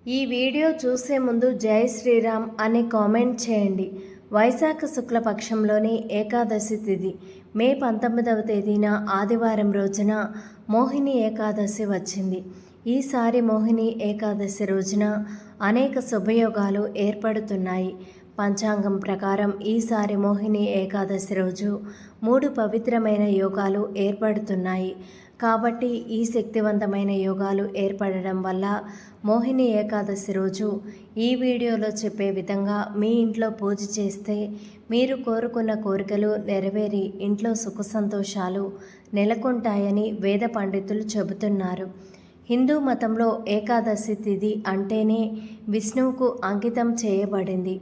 ఈ వీడియో చూసే ముందు జై శ్రీరామ్ అని కామెంట్ చేయండి. వైశాఖ శుక్ల పక్షంలోని ఏకాదశి తిథి మే 19వ తేదీన ఆదివారం రోజున మోహిని ఏకాదశి వచ్చింది. ఈసారి మోహిని ఏకాదశి రోజున అనేక శుభయోగాలు ఏర్పడుతున్నాయి. పంచాంగం ప్రకారం ఈసారి మోహిని ఏకాదశి రోజు 3 పవిత్రమైన యోగాలు ఏర్పడుతున్నాయి. కాబట్టి ఈ శక్తివంతమైన యోగాలు ఏర్పడడం వల్ల మోహిని ఏకాదశి రోజు ఈ వీడియోలో చెప్పే విధంగా మీ ఇంట్లో పూజ చేస్తే మీరు కోరుకున్న కోరికలు నెరవేరి ఇంట్లో సుఖ సంతోషాలు నెలకొంటాయని వేద పండితులు చెబుతున్నారు. హిందూ మతంలో ఏకాదశి తిథి అంటేనే విష్ణువుకు అంకితం చేయబడింది.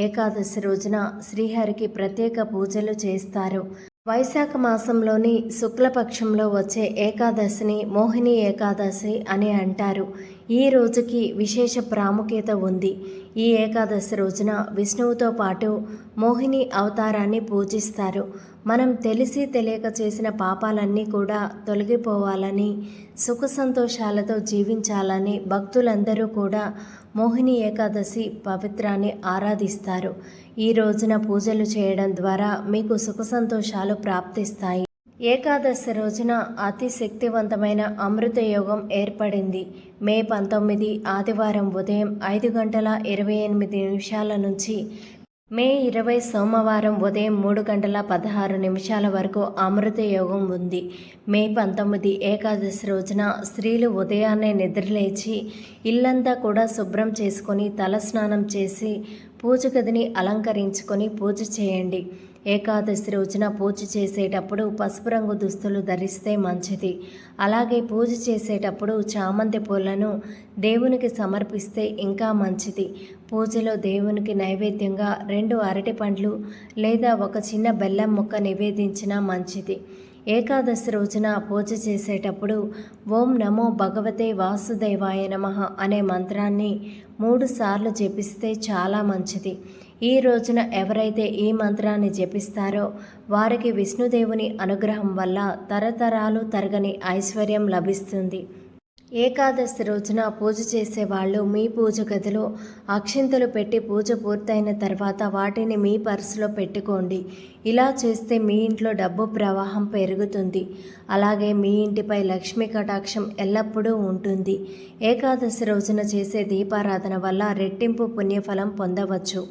ఏకాదశి రోజున శ్రీహరికి ప్రత్యేక పూజలు చేస్తారు. వైశాఖ మాసంలోని శుక్లపక్షంలో వచ్చే ఏకాదశిని మోహిని ఏకాదశి అని అంటారు. ఈ రోజుకి విశేష ప్రాముఖ్యత ఉంది. ఈ ఏకాదశి రోజున విష్ణువుతో పాటు మోహిని అవతారాన్ని పూజిస్తారు. మనం తెలిసి తెలియక చేసిన పాపాలన్నీ కూడా తొలగిపోవాలని, సుఖ సంతోషాలతో జీవించాలని భక్తులందరూ కూడా మోహిని ఏకాదశి పవిత్రాన్ని ఆరాధిస్తారు. ఈ రోజున పూజలు చేయడం ద్వారా మీకు సుఖ సంతోషాలు ప్రాప్తిస్తాయి. ఏకాదశి రోజున అతి శక్తివంతమైన అమృత యోగం ఏర్పడింది. మే 19 ఆదివారం ఉదయం 5:28 నుంచి మే 20 సోమవారం ఉదయం 3:16 వరకు అమృత యోగం ఉంది. మే 19 ఏకాదశి రోజున స్త్రీలు ఉదయాన్నే నిద్రలేచి ఇల్లంతా కూడా శుభ్రం చేసుకొని తలస్నానం చేసి పూజ గదిని అలంకరించుకొని పూజ చేయండి. ఏకాదశి రోజున పూజ చేసేటప్పుడు పసుపు రంగు దుస్తులు ధరిస్తే మంచిది. అలాగే పూజ చేసేటప్పుడు చామంతి పూలను దేవునికి సమర్పిస్తే ఇంకా మంచిది. పూజలో దేవునికి నైవేద్యంగా 2 అరటి పండ్లు లేదా ఒక చిన్న బెల్లం ముక్క నివేదించినా మంచిది. ఏకాదశి రోజున పూజ చేసేటప్పుడు ఓం నమో భగవతే వాసుదేవాయ నమః అనే మంత్రాన్ని 3 సార్లు జపిస్తే చాలా మంచిది. ఈ రోజున ఎవరైతే ఈ మంత్రాన్ని జపిస్తారో వారికి విష్ణుదేవుని అనుగ్రహం వల్ల తరతరాలు తరగని ఐశ్వర్యం లభిస్తుంది. ఏకాదశి రోజున పూజ చేసేవాళ్ళు మీ పూజ గదిలో అక్షింతలు పెట్టి పూజ పూర్తయిన తర్వాత వాటిని మీ పర్సులో పెట్టుకోండి. ఇలా చేస్తే మీ ఇంట్లో డబ్బు ప్రవాహం పెరుగుతుంది. అలాగే మీ ఇంటిపై లక్ష్మీ కటాక్షం ఎల్లప్పుడూ ఉంటుంది. ఏకాదశి రోజున చేసే దీపారాధన వల్ల రెట్టింపు పుణ్యఫలం పొందవచ్చు.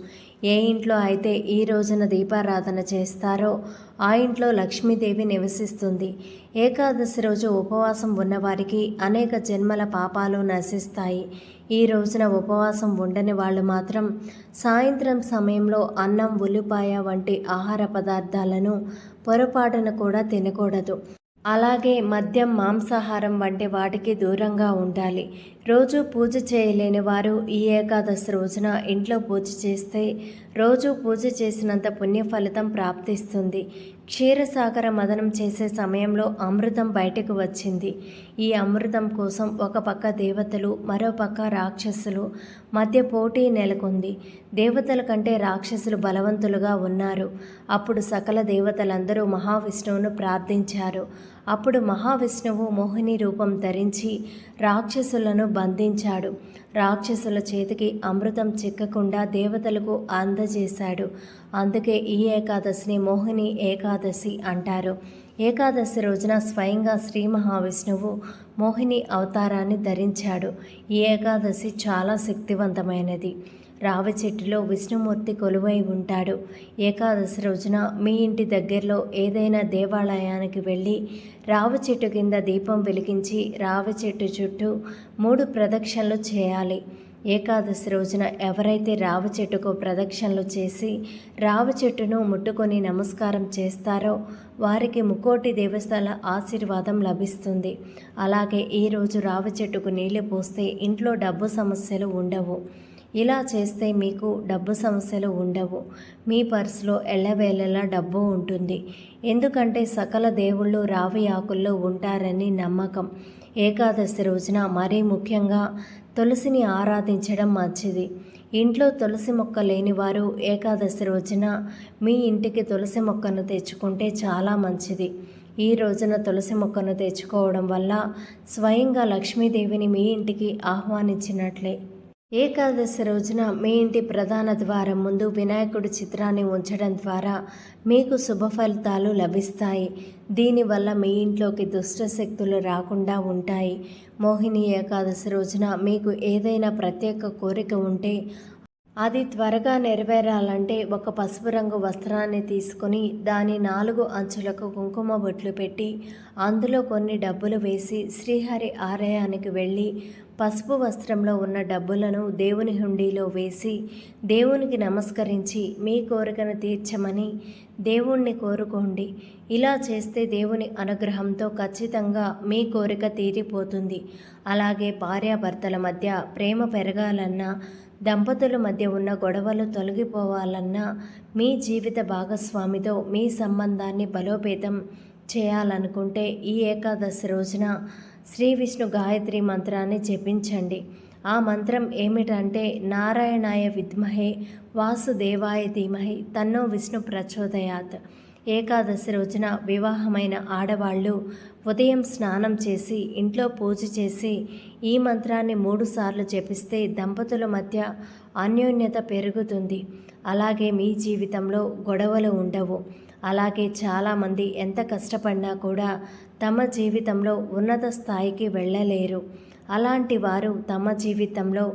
ఏ ఇంట్లో అయితే ఈ రోజున దీపారాధన చేస్తారో ఆ ఇంట్లో లక్ష్మీదేవి నివసిస్తుంది. ఏకాదశి రోజు ఉపవాసం ఉన్నవారికి అనేక జన్మల పాపాలు నశిస్తాయి. ఈ రోజున ఉపవాసం ఉండని వాళ్ళు మాత్రం సాయంత్రం సమయంలో అన్నం, ఉల్లిపాయ వంటి ఆహార పదార్థాలను పొరపాటున కూడా తినకూడదు. అలాగే మద్యం, మాంసాహారం వంటి వాటికి దూరంగా ఉండాలి. రోజు పూజ చేయలేని వారు ఈ ఏకాదశి రోజున ఇంట్లో పూజ చేస్తే రోజు పూజ చేసినంత పుణ్య ఫలితం ప్రాప్తిస్తుంది. క్షీరసాగర మదనం చేసే సమయంలో అమృతం బయటకు వచ్చింది. ఈ అమృతం కోసం ఒక పక్క దేవతలు, మరో పక్క రాక్షసులు మధ్య పోటీ నెలకొంది. దేవతల కంటే రాక్షసులు బలవంతులుగా ఉన్నారు. అప్పుడు సకల దేవతలందరూ మహావిష్ణువును ప్రార్థించారు. అప్పుడు మహావిష్ణువు మోహిని రూపం ధరించి రాక్షసులను బంధించాడు. రాక్షసుల చేతికి అమృతం చిక్కకుండా దేవతలకు అందజేశాడు. అందుకే ఈ ఏకాదశిని మోహిని ఏకాదశి అంటారు. ఏకాదశి రోజున స్వయంగా శ్రీ మహావిష్ణువు మోహిని అవతారాన్ని ధరించాడు. ఈ ఏకాదశి చాలా శక్తివంతమైనది. రావి చెట్టులో విష్ణుమూర్తి కొలువై ఉంటాడు. ఏకాదశి రోజున మీ ఇంటి దగ్గరలో ఏదైనా దేవాలయానికి వెళ్ళి రావి చెట్టు కింద దీపం వెలిగించి రావి చెట్టు చుట్టూ 3 ప్రదక్షిణలు చేయాలి. ఏకాదశి రోజున ఎవరైతే రావి చెట్టుకు ప్రదక్షిణలు చేసి రావి చెట్టును ముట్టుకొని నమస్కారం చేస్తారో వారికి ముక్కోటి దేవతల ఆశీర్వాదం లభిస్తుంది. అలాగే ఈరోజు రావి చెట్టుకు నీళ్లు పోస్తే ఇంట్లో డబ్బు సమస్యలు ఉండవు. ఇలా చేస్తే మీకు డబ్బు సమస్యలు ఉండవు. మీ పర్సులో ఎల్లవేళలా డబ్బు ఉంటుంది. ఎందుకంటే సకల దేవుళ్ళు రావి ఆకుల్లో ఉంటారని నమ్మకం. ఏకాదశి రోజున మరీ ముఖ్యంగా తులసిని ఆరాధించడం మంచిది. ఇంట్లో తులసి మొక్క లేని వారు ఏకాదశి రోజున మీ ఇంటికి తులసి మొక్కను తెచ్చుకుంటే చాలా మంచిది. ఈ రోజున తులసి మొక్కను తెచ్చుకోవడం వల్ల స్వయంగా లక్ష్మీదేవిని మీ ఇంటికి ఆహ్వానించినట్లే. ఏకాదశి రోజున మీ ఇంటి ప్రధాన ద్వారం ముందు వినాయకుడి చిత్రాన్ని ఉంచడం ద్వారా మీకు శుభ ఫలితాలు లభిస్తాయి. దీనివల్ల మీ ఇంట్లోకి దుష్ట శక్తులు రాకుండా ఉంటాయి. మోహిని ఏకాదశి రోజున మీకు ఏదైనా ప్రత్యేక కోరిక ఉంటే అది త్వరగా నెరవేరాలంటే ఒక పసుపు రంగు వస్త్రాన్ని తీసుకొని దాని 4 అంచులకు కుంకుమ బొట్లు పెట్టి అందులో కొన్ని డబ్బులు వేసి శ్రీహరి ఆలయానికి వెళ్ళి పసుపు వస్త్రంలో ఉన్న డబ్బులను దేవుని హుండీలో వేసి దేవునికి నమస్కరించి మీ కోరికను తీర్చమని దేవుణ్ణి కోరుకోండి. ఇలా చేస్తే దేవుని అనుగ్రహంతో ఖచ్చితంగా మీ కోరిక తీరిపోతుంది. అలాగే భార్యాభర్తల మధ్య ప్రేమ పెరగాలన్నా, దంపతుల మధ్య ఉన్న గొడవలు తొలగిపోవాలన్నా, మీ జీవిత భాగస్వామితో మీ సంబంధాన్ని బలోపేతం చేయాలనుకుంటే ఈ ఏకాదశి రోజున శ్రీ విష్ణు గాయత్రి మంత్రాన్ని జపించండి. ఆ మంత్రం ఏమిటంటే నారాయణాయ విద్మహే వాసుదేవాయ ధీమహి తన్నో విష్ణు ప్రచోదయాత్. ఏకాదశి రోజున వివాహమైన ఆడవాళ్ళు ఉదయం స్నానం చేసి ఇంట్లో పూజ చేసి ఈ మంత్రాన్ని 3 సార్లు జపిస్తే దంపతుల మధ్య అన్యోన్యత పెరుగుతుంది. అలాగే మీ జీవితంలో గొడవలు ఉండవు. అలాగే చాలామంది ఎంత కష్టపడినా కూడా తమ జీవితంలో ఉన్నత స్థాయికి వెళ్ళలేరు. అలాంటి వారు తమ జీవితంలో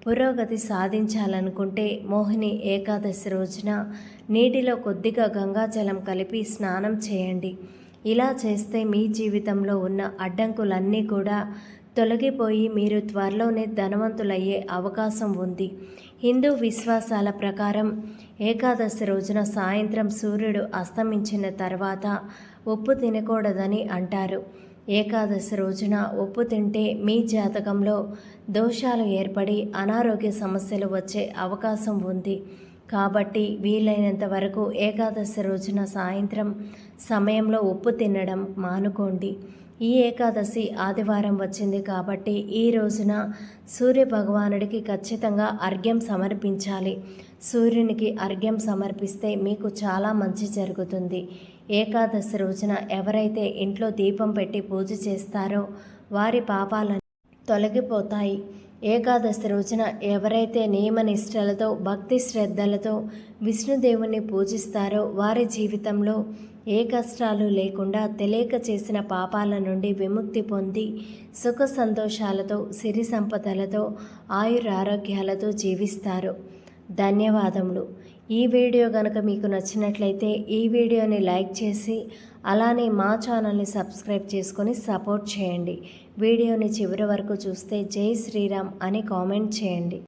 పురోగతి సాధించాలనుకుంటే మోహిని ఏకాదశి రోజున నీటిలో కొద్దిగా గంగాజలం కలిపి స్నానం చేయండి. ఇలా చేస్తే మీ జీవితంలో ఉన్న అడ్డంకులన్నీ కూడా తొలగిపోయి మీరు త్వరలోనే ధనవంతులయ్యే అవకాశం ఉంది. హిందూ విశ్వాసాల ప్రకారం ఏకాదశి రోజున సాయంత్రం సూర్యుడు అస్తమించిన తర్వాత ఉప్పు తినకూడదని అంటారు. ఏకాదశి రోజున ఉప్పు తింటే మీ జాతకంలో దోషాలు ఏర్పడి అనారోగ్య సమస్యలు వచ్చే అవకాశం ఉంది. కాబట్టి వీలైనంత వరకు ఏకాదశి రోజున సాయంత్రం సమయంలో ఉప్పు తినడం మానుకోండి. ఈ ఏకాదశి ఆదివారం వచ్చింది కాబట్టి ఈ రోజున సూర్య భగవానుడికి ఖచ్చితంగా అర్ఘ్యం సమర్పించాలి. సూర్యునికి అర్ఘ్యం సమర్పిస్తే మీకు చాలా మంచి జరుగుతుంది. ఏకాదశి రోజున ఎవరైతే ఇంట్లో దీపం పెట్టి పూజ చేస్తారో వారి పాపాలను తొలగిపోతాయి. ఏకాదశి రోజున ఎవరైతే నియమనిష్టలతో భక్తి శ్రద్ధలతో విష్ణుదేవుని పూజిస్తారో వారి జీవితంలో ఏ కష్టాలు లేకుండా తెలియక చేసిన పాపాల నుండి విముక్తి పొంది సుఖ సంతోషాలతో సిరి సంపదలతో ఆయురారోగ్యాలతో జీవిస్తారు. ధన్యవాదములు. ఈ వీడియో కనుక మీకు నచ్చినట్లయితే ఈ వీడియోని లైక్ చేసి అలానే మా ఛానల్ని సబ్స్క్రైబ్ చేసుకొని సపోర్ట్ చేయండి. వీడియోని చివరి వరకు చూస్తే జై శ్రీరామ్ అని కామెంట్ చేయండి.